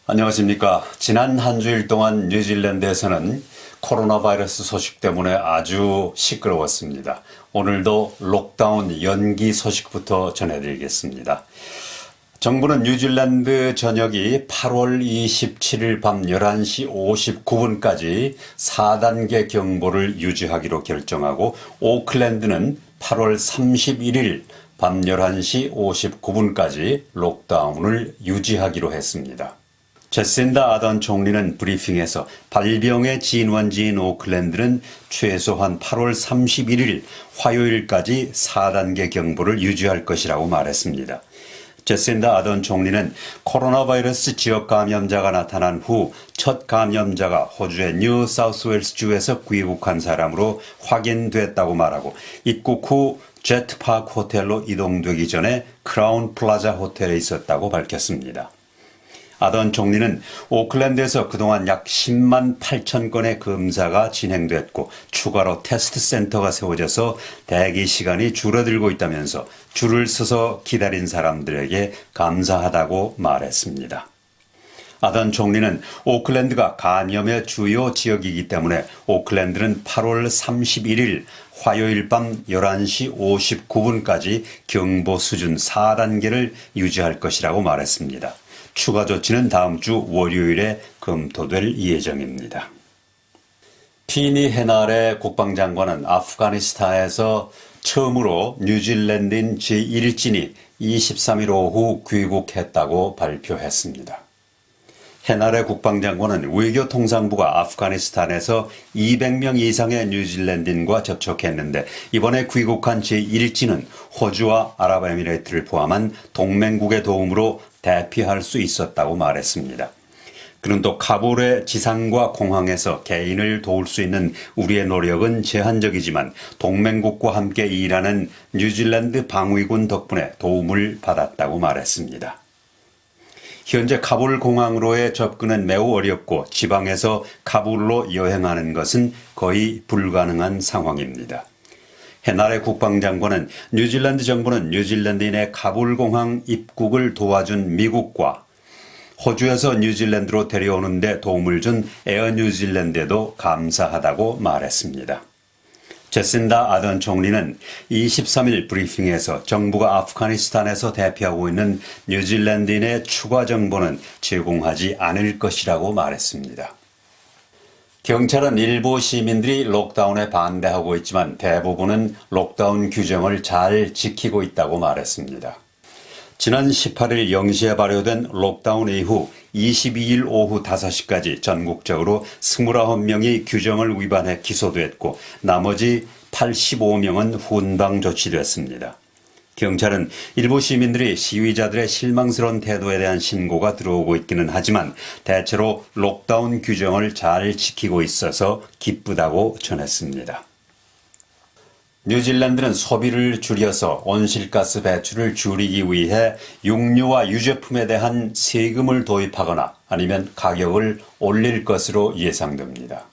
안녕하십니까. 지난 한 주일 동안 뉴질랜드에서는 코로나 바이러스 소식 때문에 아주 시끄러웠습니다. 오늘도 록다운 연기 소식부터 전해드리겠습니다. 정부는 뉴질랜드 전역이 8월 27일 밤 11시 59분까지 4단계 경보를 유지하기로 결정하고, 오클랜드는 8월 31일 밤 11시 59분까지 록다운을 유지하기로 했습니다. 제신다 아던 총리는 브리핑에서 발병의 진원지인 오클랜드는 최소한 8월 31일 화요일까지 4단계 경보를 유지할 것이라고 말했습니다. 제신다 아던 총리는 코로나 바이러스 지역 감염자가 나타난 후 첫 감염자가 호주의 뉴 사우스웨일스주에서 귀국한 사람으로 확인됐다고 말하고, 입국 후 제트파크 호텔로 이동되기 전에 크라운 플라자 호텔에 있었다고 밝혔습니다. 아던 총리는 오클랜드에서 그동안 약 10만 8천 건의 검사가 진행됐고, 추가로 테스트 센터가 세워져서 대기 시간이 줄어들고 있다면서 줄을 서서 기다린 사람들에게 감사하다고 말했습니다. 아던 총리는 오클랜드가 감염의 주요 지역이기 때문에 오클랜드는 8월 31일 화요일 밤 11시 59분까지 경보 수준 4단계를 유지할 것이라고 말했습니다. 추가 조치는 다음 주 월요일에 검토될 예정입니다. 피니 헤나레 국방장관은 아프가니스탄에서 처음으로 뉴질랜드인 제1진이 23일 오후 귀국했다고 발표했습니다. 헤나레 국방장관은 외교통상부가 아프가니스탄에서 200명 이상의 뉴질랜드인과 접촉했는데, 이번에 귀국한 제1진은 호주와 아랍에미레이트를 포함한 동맹국의 도움으로 대피할 수 있었다고 말했습니다. 그는 또 카불의 지상과 공항에서 개인을 도울 수 있는 우리의 노력은 제한적이지만 동맹국과 함께 일하는 뉴질랜드 방위군 덕분에 도움을 받았다고 말했습니다. 현재 카불 공항으로의 접근은 매우 어렵고 지방에서 카불로 여행하는 것은 거의 불가능한 상황입니다. 헤나레 국방장관은 뉴질랜드 정부는 뉴질랜드인의 카불 공항 입국을 도와준 미국과 호주에서 뉴질랜드로 데려오는 데 도움을 준 에어 뉴질랜드에도 감사하다고 말했습니다. 제신다 아던 총리는 23일 브리핑에서 정부가 아프가니스탄에서 대피하고 있는 뉴질랜드인의 추가 정보는 제공하지 않을 것이라고 말했습니다. 경찰은 일부 시민들이 록다운에 반대하고 있지만 대부분은 록다운 규정을 잘 지키고 있다고 말했습니다. 지난 18일 0시에 발효된 록다운 이후 22일 오후 5시까지 전국적으로 29명이 규정을 위반해 기소됐고, 나머지 85명은 훈방 조치됐습니다. 경찰은 일부 시민들이 시위자들의 실망스러운 태도에 대한 신고가 들어오고 있기는 하지만 대체로 록다운 규정을 잘 지키고 있어서 기쁘다고 전했습니다. 뉴질랜드는 소비를 줄여서 온실가스 배출을 줄이기 위해 육류와 유제품에 대한 세금을 도입하거나 아니면 가격을 올릴 것으로 예상됩니다.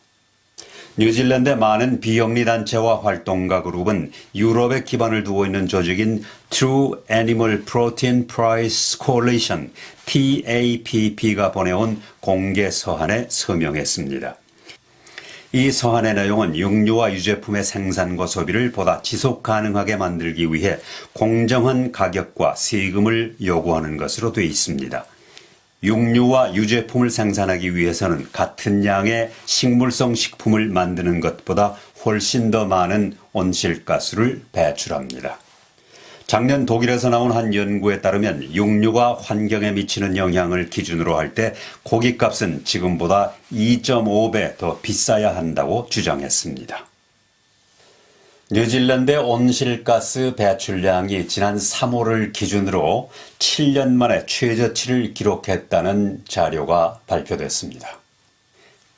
뉴질랜드의 많은 비영리 단체와 활동가 그룹은 유럽에 기반을 두고 있는 조직인 True Animal Protein Price Coalition TAPP가 보내온 공개 서한에 서명했습니다. 이 서한의 내용은 육류와 유제품의 생산과 소비를 보다 지속 가능하게 만들기 위해 공정한 가격과 세금을 요구하는 것으로 되어 있습니다. 육류와 유제품을 생산하기 위해서는 같은 양의 식물성 식품을 만드는 것보다 훨씬 더 많은 온실가스를 배출합니다. 작년 독일에서 나온 한 연구에 따르면 육류가 환경에 미치는 영향을 기준으로 할 때 고기값은 지금보다 2.5배 더 비싸야 한다고 주장했습니다. 뉴질랜드의 온실가스 배출량이 지난 3월을 기준으로 7년 만에 최저치를 기록했다는 자료가 발표됐습니다.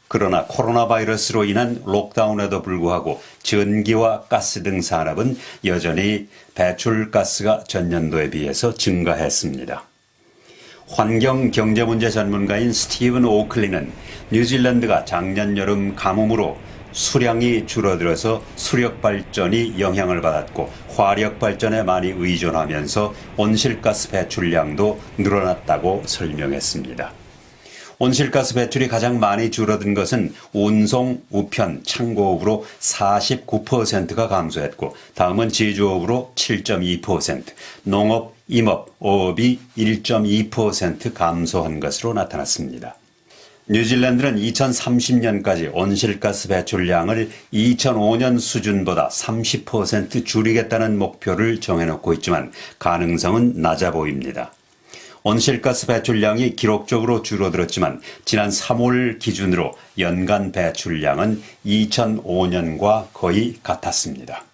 그러나 코로나 바이러스로 인한 록다운에도 불구하고 전기와 가스 등 산업은 여전히 배출가스가 전년도에 비해서 증가했습니다. 환경경제문제 전문가인 스티븐 오클리는 뉴질랜드가 작년 여름 가뭄으로 수량이 줄어들어서 수력발전이 영향을 받았고 화력발전에 많이 의존하면서 온실가스 배출량도 늘어났다고 설명했습니다. 온실가스 배출이 가장 많이 줄어든 것은 운송, 우편, 창고업으로 49%가 감소했고 다음은 제조업으로 7.2%, 농업, 임업, 어업이 1.2% 감소한 것으로 나타났습니다. 뉴질랜드는 2030년까지 온실가스 배출량을 2005년 수준보다 30% 줄이겠다는 목표를 정해놓고 있지만 가능성은 낮아 보입니다. 온실가스 배출량이 기록적으로 줄어들었지만 지난 3월 기준으로 연간 배출량은 2005년과 거의 같았습니다.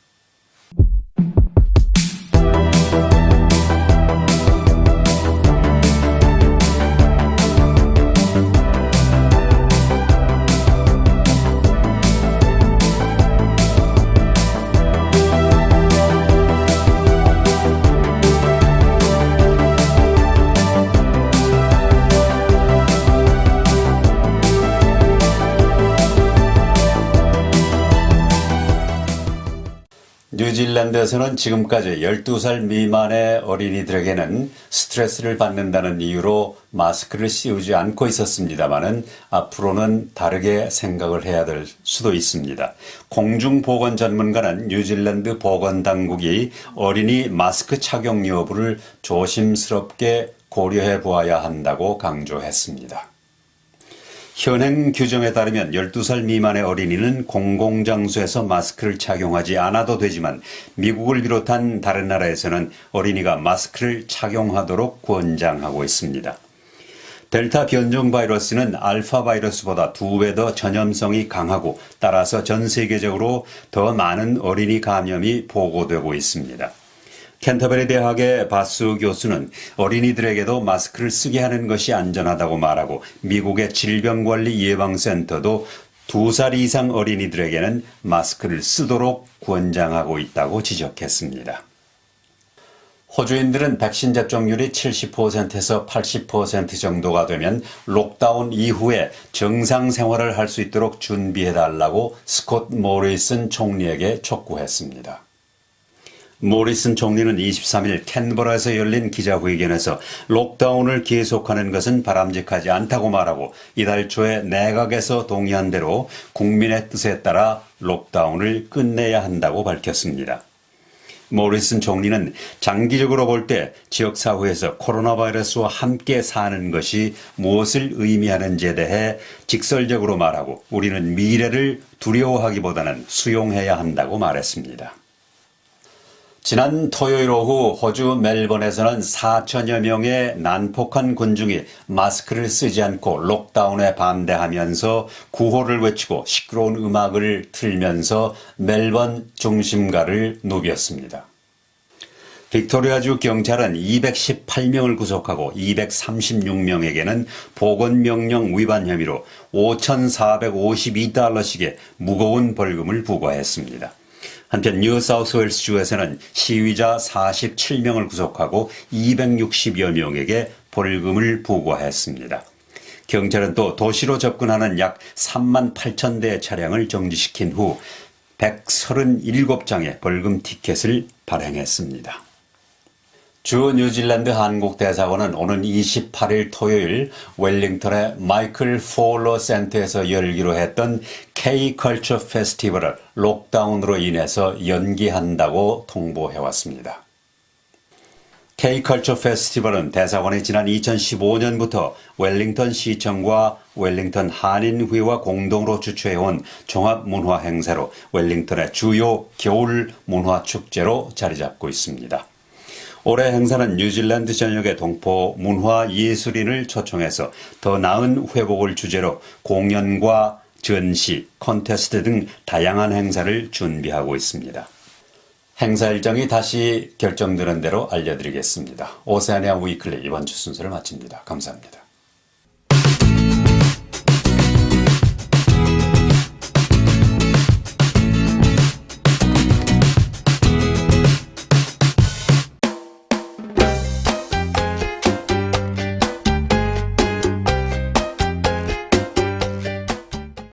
뉴질랜드에서는 지금까지 12살 미만의 어린이들에게는 스트레스를 받는다는 이유로 마스크를 씌우지 않고 있었습니다마는 앞으로는 다르게 생각을 해야 될 수도 있습니다. 공중보건 전문가는 뉴질랜드 보건당국이 어린이 마스크 착용 여부를 조심스럽게 고려해 보아야 한다고 강조했습니다. 현행 규정에 따르면 12살 미만의 어린이는 공공장소에서 마스크를 착용하지 않아도 되지만 미국을 비롯한 다른 나라에서는 어린이가 마스크를 착용하도록 권장하고 있습니다. 델타 변종 바이러스는 알파 바이러스보다 2배 더 전염성이 강하고 따라서 전 세계적으로 더 많은 어린이 감염이 보고되고 있습니다. 캔터베리 대학의 바수 교수는 어린이들에게도 마스크를 쓰게 하는 것이 안전하다고 말하고 미국의 질병관리예방센터도 2살 이상 어린이들에게는 마스크를 쓰도록 권장하고 있다고 지적했습니다. 호주인들은 백신 접종률이 70%에서 80% 정도가 되면 록다운 이후에 정상 생활을 할 수 있도록 준비해달라고 스콧 모리슨 총리에게 촉구했습니다. 모리슨 총리는 23일 캔버라에서 열린 기자회견에서 록다운을 계속하는 것은 바람직하지 않다고 말하고 이달 초에 내각에서 동의한 대로 국민의 뜻에 따라 록다운을 끝내야 한다고 밝혔습니다. 모리슨 총리는 장기적으로 볼 때 지역사회에서 코로나 바이러스와 함께 사는 것이 무엇을 의미하는지에 대해 직설적으로 말하고 우리는 미래를 두려워하기보다는 수용해야 한다고 말했습니다. 지난 토요일 오후 호주 멜번에서는 4천여 명의 난폭한 군중이 마스크를 쓰지 않고 록다운에 반대하면서 구호를 외치고 시끄러운 음악을 틀면서 멜번 중심가를 누볐습니다. 빅토리아주 경찰은 218명을 구속하고 236명에게는 보건명령 위반 혐의로 5,452달러씩의 무거운 벌금을 부과했습니다. 한편 뉴사우스웨일스주에서는 시위자 47명을 구속하고 260여 명에게 벌금을 부과했습니다. 경찰은 또 도시로 접근하는 약 3만 8천 대의 차량을 정지시킨 후 137장의 벌금 티켓을 발행했습니다. 주 뉴질랜드 한국대사관은 오는 28일 토요일 웰링턴의 마이클 폴러 센터에서 열기로 했던 K-컬처 페스티벌을 록다운으로 인해서 연기한다고 통보해왔습니다. K-컬처 페스티벌은 대사관이 지난 2015년부터 웰링턴 시청과 웰링턴 한인회와 공동으로 주최해온 종합문화 행사로 웰링턴의 주요 겨울 문화축제로 자리잡고 있습니다. 올해 행사는 뉴질랜드 전역의 동포 문화 예술인을 초청해서 더 나은 회복을 주제로 공연과 전시, 콘테스트 등 다양한 행사를 준비하고 있습니다. 행사 일정이 다시 결정되는 대로 알려드리겠습니다. 오세아니아 위클리 이번 주 순서를 마칩니다. 감사합니다.